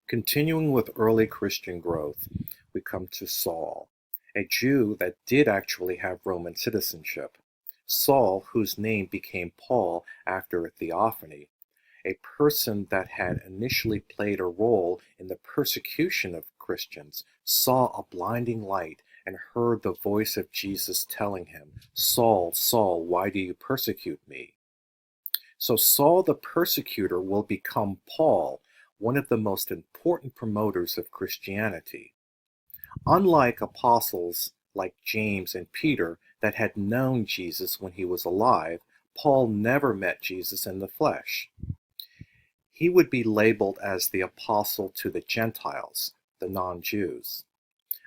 Continuing with early Christian growth, we come to Saul, a Jew that did actually have Roman citizenship. Saul, whose name became Paul after a theophany, a person that had initially played a role in the persecution of Christians, saw a blinding light and heard the voice of Jesus telling him, "Saul, Saul, why do you persecute me?" So Saul the persecutor will become Paul, one of the most important promoters of Christianity. Unlike apostles like James and Peter that had known Jesus when he was alive, Paul never met Jesus in the flesh. He would be labeled as the apostle to the Gentiles, the non-Jews.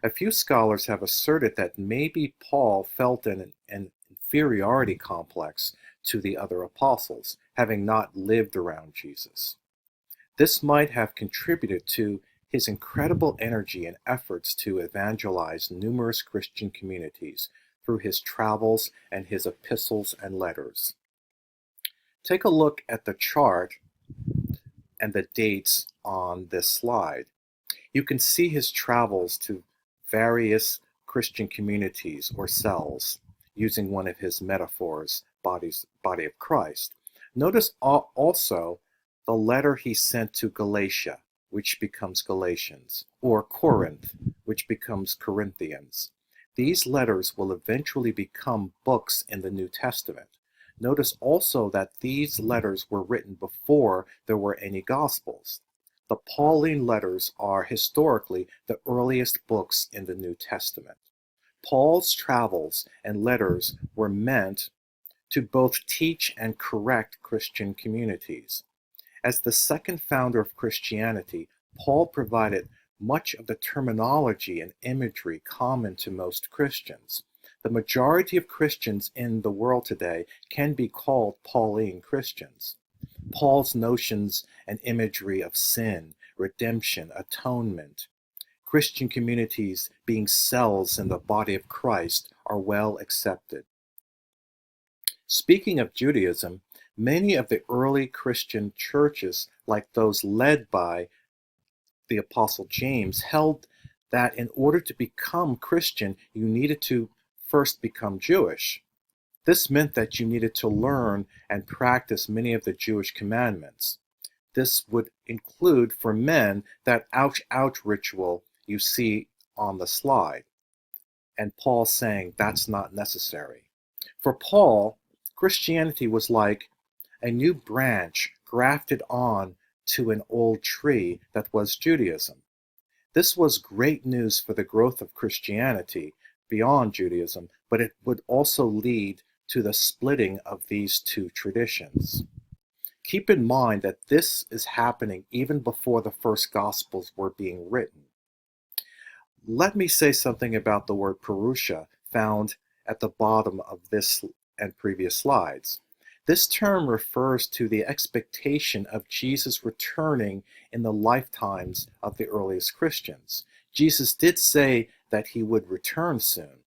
A few scholars have asserted that maybe Paul felt an inferiority complex to the other apostles, having not lived around Jesus. This might have contributed to his incredible energy and efforts to evangelize numerous Christian communities through his travels and his epistles and letters. Take a look at the chart and the dates on this slide. You can see his travels to various Christian communities or cells, using one of his metaphors, body of Christ. Notice also the letter he sent to Galatia, which becomes Galatians, or Corinth, which becomes Corinthians. These letters will eventually become books in the New Testament. Notice also that these letters were written before there were any Gospels. The Pauline letters are historically the earliest books in the New Testament. Paul's travels and letters were meant to both teach and correct Christian communities. As the second founder of Christianity, Paul provided much of the terminology and imagery common to most Christians. The majority of Christians in the world today can be called Pauline Christians. Paul's notions and imagery of sin, redemption, atonement, Christian communities being cells in the body of Christ are well accepted. Speaking of Judaism, many of the early Christian churches, like those led by the Apostle James, held that in order to become Christian, you needed to first become Jewish. This meant that you needed to learn and practice many of the Jewish commandments. This would include, for men, that ouch ouch ritual you see on the slide. And Paul saying that's not necessary. For Paul, Christianity was like a new branch grafted on to an old tree that was Judaism. This was great news for the growth of Christianity beyond Judaism, but it would also lead to the splitting of these two traditions. Keep in mind that this is happening even before the first Gospels were being written. Let me say something about the word Purusha found at the bottom of this and previous slides. This term refers to the expectation of Jesus returning in the lifetimes of the earliest Christians. Jesus did say that he would return soon.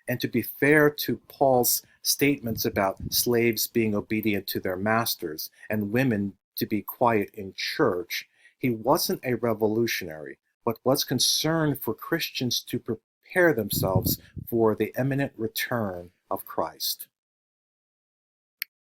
And to be fair to Paul's statements about slaves being obedient to their masters and women to be quiet in church, he wasn't a revolutionary, but was concerned for Christians to prepare themselves for the imminent return of Christ.